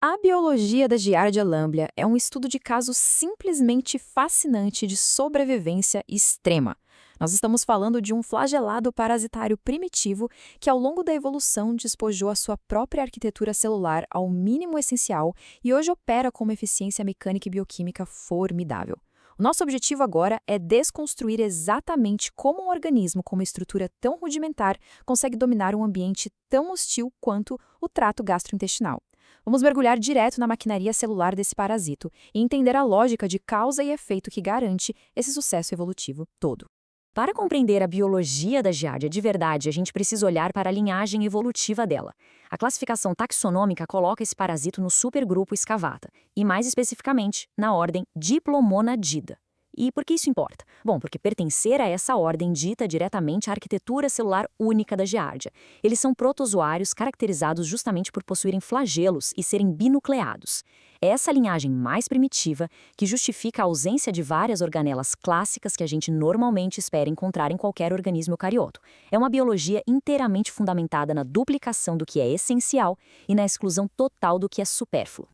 A biologia da Giardia lamblia é um estudo de caso simplesmente fascinante de sobrevivência extrema. Nós estamos falando de um flagelado parasitário primitivo que, ao longo da evolução, despojou a sua própria arquitetura celular ao mínimo essencial e hoje opera com uma eficiência mecânica e bioquímica formidável. O nosso objetivo agora é desconstruir exatamente como um organismo com uma estrutura tão rudimentar consegue dominar um ambiente tão hostil quanto o trato gastrointestinal. Vamos mergulhar direto na maquinaria celular desse parasito e entender a lógica de causa e efeito que garante esse sucesso evolutivo todo. Para compreender a biologia da giardia de verdade, a gente precisa olhar para a linhagem evolutiva dela. A classificação taxonômica coloca esse parasito no supergrupo Scavata, e mais especificamente, na ordem Diplomonadida. E por que isso importa? Bom, porque pertencer a essa ordem dita diretamente a arquitetura celular única da giardia. Eles são protozoários caracterizados justamente por possuírem flagelos e serem binucleados. É essa linhagem mais primitiva que justifica a ausência de várias organelas clássicas que a gente normalmente espera encontrar em qualquer organismo eucarioto. É uma biologia inteiramente fundamentada na duplicação do que é essencial e na exclusão total do que é supérfluo.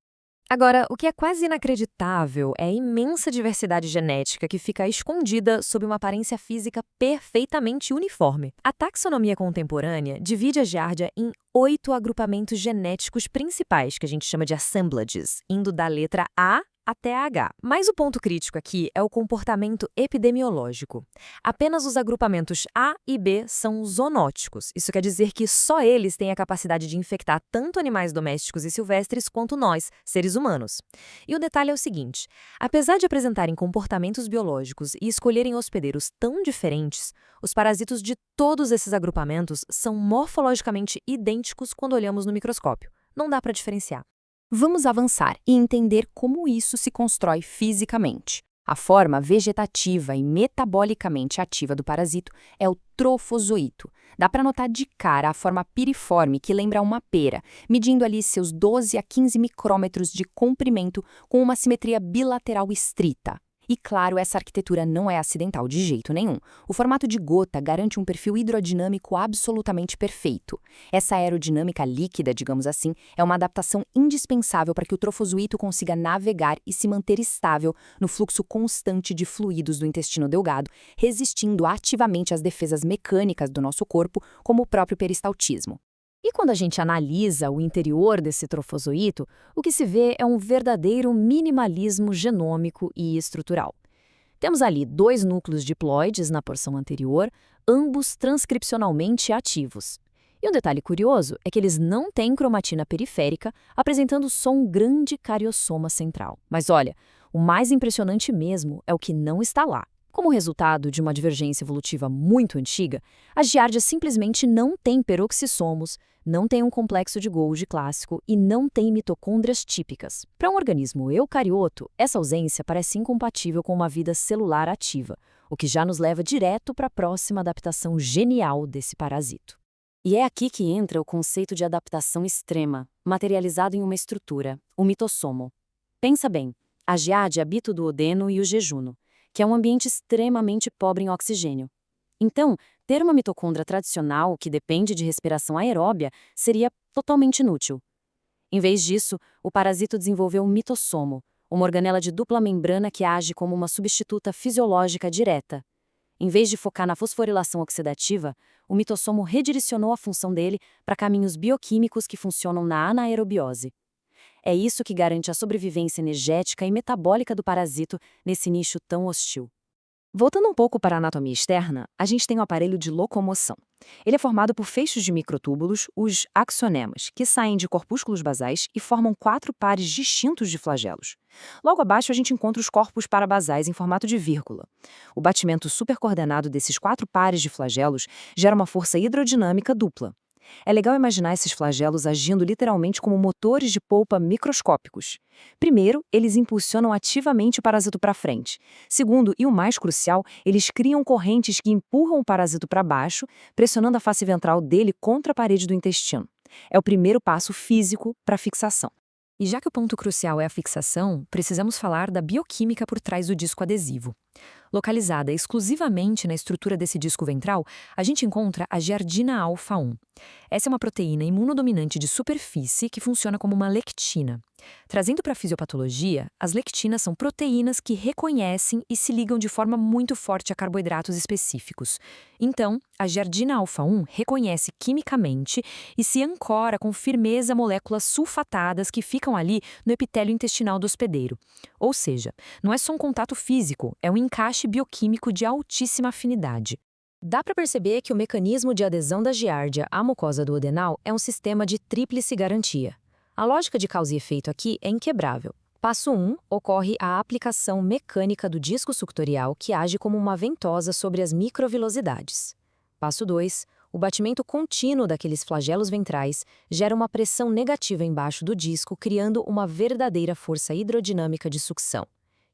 Agora, o que é quase inacreditável é a imensa diversidade genética que fica escondida sob uma aparência física perfeitamente uniforme. A taxonomia contemporânea divide a giardia em 8 agrupamentos genéticos principais, que a gente chama de assemblages, indo da letra A até a H. Mas o ponto crítico aqui é o comportamento epidemiológico. Apenas os agrupamentos A e B são zoonóticos. Isso quer dizer que só eles têm a capacidade de infectar tanto animais domésticos e silvestres quanto nós, seres humanos. E o detalhe é o seguinte: apesar de apresentarem comportamentos biológicos e escolherem hospedeiros tão diferentes, os parasitos de todos esses agrupamentos são morfologicamente idênticos quando olhamos no microscópio. Não dá para diferenciar. Vamos avançar e entender como isso se constrói fisicamente. A forma vegetativa e metabolicamente ativa do parasito é o trofozoito. Dá para notar de cara a forma piriforme que lembra uma pera, medindo ali seus 12 a 15 micrômetros de comprimento com uma simetria bilateral estrita. E claro, essa arquitetura não é acidental de jeito nenhum. O formato de gota garante um perfil hidrodinâmico absolutamente perfeito. Essa aerodinâmica líquida, digamos assim, é uma adaptação indispensável para que o trofozoito consiga navegar e se manter estável no fluxo constante de fluidos do intestino delgado, resistindo ativamente às defesas mecânicas do nosso corpo, como o próprio peristaltismo. E quando a gente analisa o interior desse trofozoito, o que se vê é um verdadeiro minimalismo genômico e estrutural. Temos ali 2 núcleos diploides na porção anterior, ambos transcripcionalmente ativos. E um detalhe curioso é que eles não têm cromatina periférica, apresentando só um grande cariossoma central. Mas olha, o mais impressionante mesmo é o que não está lá. Como resultado de uma divergência evolutiva muito antiga, a giardia simplesmente não tem peroxissomos, não tem um complexo de Golgi clássico e não tem mitocôndrias típicas. Para um organismo eucarioto, essa ausência parece incompatível com uma vida celular ativa, o que já nos leva direto para a próxima adaptação genial desse parasito. E é aqui que entra o conceito de adaptação extrema, materializado em uma estrutura, o mitossomo. Pensa bem, a giardia habita o duodeno e o jejuno, que é um ambiente extremamente pobre em oxigênio. Então, ter uma mitocôndria tradicional que depende de respiração aeróbia seria totalmente inútil. Em vez disso, o parasito desenvolveu um mitossomo, uma organela de dupla membrana que age como uma substituta fisiológica direta. Em vez de focar na fosforilação oxidativa, o mitossomo redirecionou a função dele para caminhos bioquímicos que funcionam na anaerobiose. É isso que garante a sobrevivência energética e metabólica do parasito nesse nicho tão hostil. Voltando um pouco para a anatomia externa, a gente tem o aparelho de locomoção. Ele é formado por feixes de microtúbulos, os axonemas, que saem de corpúsculos basais e formam 4 pares distintos de flagelos. Logo abaixo a gente encontra os corpos parabasais em formato de vírgula. O batimento supercoordenado desses 4 pares de flagelos gera uma força hidrodinâmica dupla. É legal imaginar esses flagelos agindo literalmente como motores de polpa microscópicos. Primeiro, eles impulsionam ativamente o parasito para frente. Segundo, e o mais crucial, eles criam correntes que empurram o parasito para baixo, pressionando a face ventral dele contra a parede do intestino. É o primeiro passo físico para a fixação. E já que o ponto crucial é a fixação, precisamos falar da bioquímica por trás do disco adesivo. Localizada exclusivamente na estrutura desse disco ventral, a gente encontra a giardina alfa-1. Essa é uma proteína imunodominante de superfície que funciona como uma lectina. Trazendo para a fisiopatologia, as lectinas são proteínas que reconhecem e se ligam de forma muito forte a carboidratos específicos. Então, a giardina alfa-1 reconhece quimicamente e se ancora com firmeza a moléculas sulfatadas que ficam ali no epitélio intestinal do hospedeiro. Ou seja, não é só um contato físico, é um encaixe bioquímico de altíssima afinidade. Dá para perceber que o mecanismo de adesão da giardia à mucosa do adenal é um sistema de tríplice garantia. A lógica de causa e efeito aqui é inquebrável. Passo 1, ocorre a aplicação mecânica do disco suctorial que age como uma ventosa sobre as microvilosidades. Passo 2, o batimento contínuo daqueles flagelos ventrais gera uma pressão negativa embaixo do disco, criando uma verdadeira força hidrodinâmica de sucção.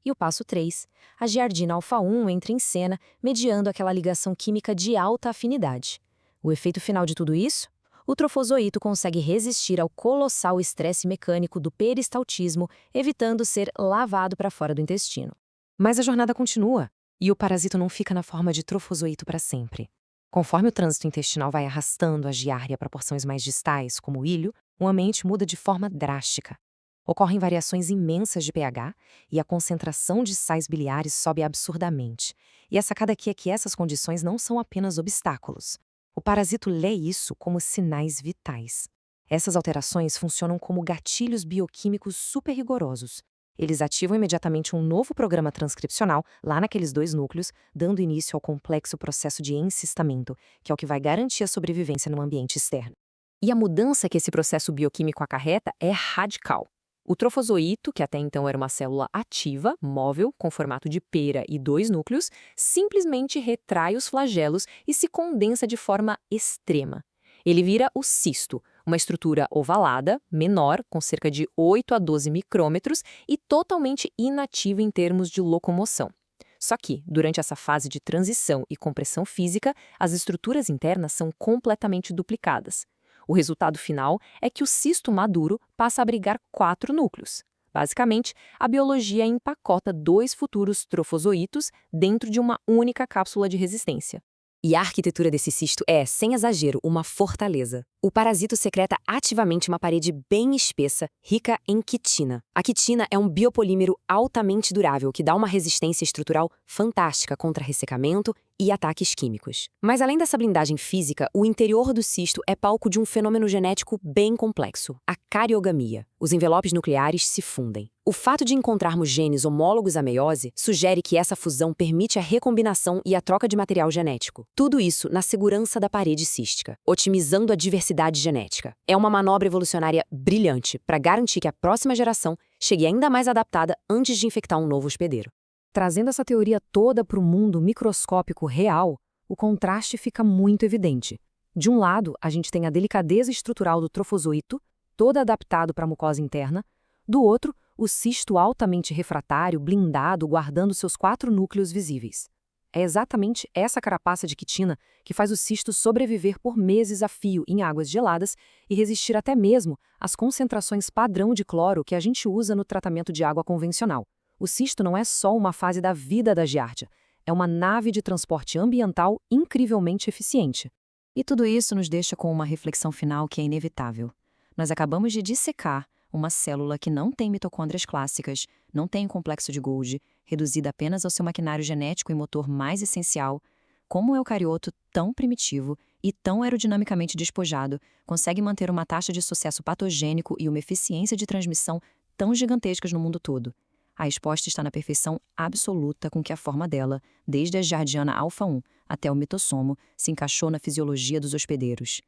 E o passo 3, a giardina alfa-1 entra em cena, mediando aquela ligação química de alta afinidade. O efeito final de tudo isso? O trofozoito consegue resistir ao colossal estresse mecânico do peristaltismo, evitando ser lavado para fora do intestino. Mas a jornada continua, e o parasito não fica na forma de trofozoito para sempre. Conforme o trânsito intestinal vai arrastando a giardia para porções mais distais, como o ilho, o ambiente muda de forma drástica. Ocorrem variações imensas de pH e a concentração de sais biliares sobe absurdamente. E a sacada aqui é que essas condições não são apenas obstáculos. O parasito lê isso como sinais vitais. Essas alterações funcionam como gatilhos bioquímicos super rigorosos. Eles ativam imediatamente um novo programa transcripcional lá naqueles 2 núcleos, dando início ao complexo processo de encistamento, que é o que vai garantir a sobrevivência no ambiente externo. E a mudança que esse processo bioquímico acarreta é radical. O trofozoito, que até então era uma célula ativa, móvel, com formato de pera e 2 núcleos, simplesmente retrai os flagelos e se condensa de forma extrema. Ele vira o cisto, uma estrutura ovalada, menor, com cerca de 8 a 12 micrômetros e totalmente inativa em termos de locomoção. Só que, durante essa fase de transição e compressão física, as estruturas internas são completamente duplicadas. O resultado final é que o cisto maduro passa a abrigar 4 núcleos. Basicamente, a biologia empacota 2 futuros trofozoítos dentro de uma única cápsula de resistência. E a arquitetura desse cisto é, sem exagero, uma fortaleza. O parasito secreta ativamente uma parede bem espessa, rica em quitina. A quitina é um biopolímero altamente durável que dá uma resistência estrutural fantástica contra ressecamento e ataques químicos. Mas além dessa blindagem física, o interior do cisto é palco de um fenômeno genético bem complexo, a cariogamia. Os envelopes nucleares se fundem. O fato de encontrarmos genes homólogos à meiose sugere que essa fusão permite a recombinação e a troca de material genético. Tudo isso na segurança da parede cística, otimizando a diversidade genética. É uma manobra evolucionária brilhante para garantir que a próxima geração chegue ainda mais adaptada antes de infectar um novo hospedeiro. Trazendo essa teoria toda para o mundo microscópico real, o contraste fica muito evidente. De um lado, a gente tem a delicadeza estrutural do trofozoito, todo adaptado para a mucosa interna. Do outro, o cisto altamente refratário, blindado, guardando seus 4 núcleos visíveis. É exatamente essa carapaça de quitina que faz o cisto sobreviver por meses a fio em águas geladas e resistir até mesmo às concentrações padrão de cloro que a gente usa no tratamento de água convencional. O cisto não é só uma fase da vida da giardia, é uma nave de transporte ambiental incrivelmente eficiente. E tudo isso nos deixa com uma reflexão final que é inevitável. Nós acabamos de dissecar uma célula que não tem mitocôndrias clássicas, não tem um complexo de Golgi, reduzida apenas ao seu maquinário genético e motor mais essencial. Como um eucarioto tão primitivo e tão aerodinamicamente despojado consegue manter uma taxa de sucesso patogênico e uma eficiência de transmissão tão gigantescas no mundo todo? A resposta está na perfeição absoluta com que a forma dela, desde a giardiana alfa-1 até o mitossomo, se encaixou na fisiologia dos hospedeiros.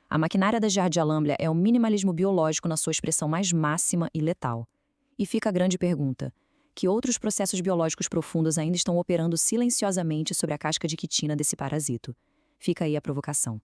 A maquinária da Giardia lamblia é o minimalismo biológico na sua expressão mais máxima e letal. E fica a grande pergunta: que outros processos biológicos profundos ainda estão operando silenciosamente sobre a casca de quitina desse parasito? Fica aí a provocação.